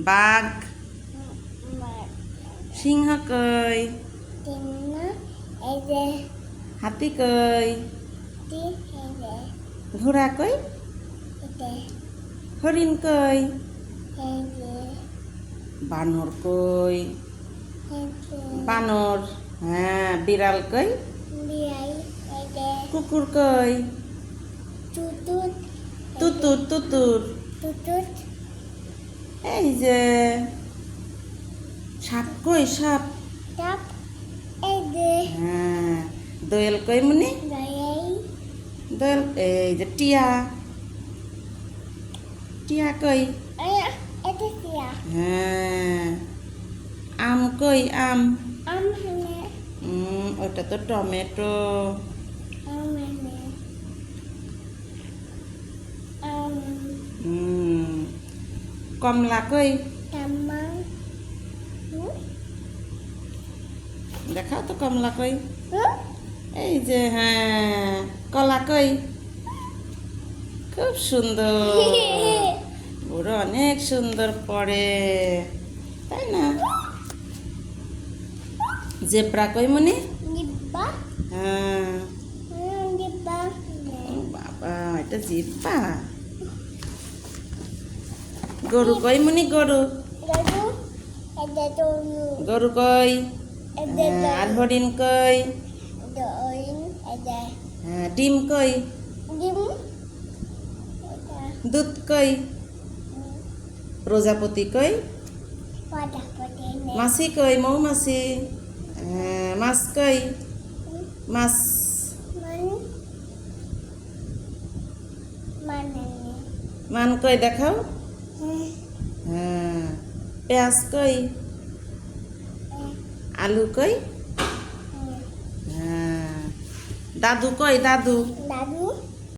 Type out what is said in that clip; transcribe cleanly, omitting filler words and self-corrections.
বাঘ সিংহ কই হাতি কই ঘোড়া কই হরিণ কই বানর কই বানর হ্যাঁ বিড়াল কই কুকুর কই তুতুর তুতুর এই যে সাপ কই সাপ হ্যাঁ দোয়েল কই মুনি দোয়েল এই যে টিয়া টিয়া কই হ্যাঁ আম কই আম ওটা তো টমেটো কমলা কই দেখাও তো কমলা কই এই যে হ্যাঁ কলা কই খুব সুন্দর বুড়ো অনেক সুন্দর পড়ে তাই না জেব্রা কই মনি হ্যাঁ বাবা এটা জিব্বা গরু কই মনি গরু গরু কই আর হরিণ কই হ্যাঁ ডিম কই দুধ কই প্রজাপতি কই মাছি কই মৌমাছি মাছ কই মাছ মান কই দেখাও হ্যাঁ পেঁয়াজ কই আলু কই হ্যাঁ দাদু কই দাদু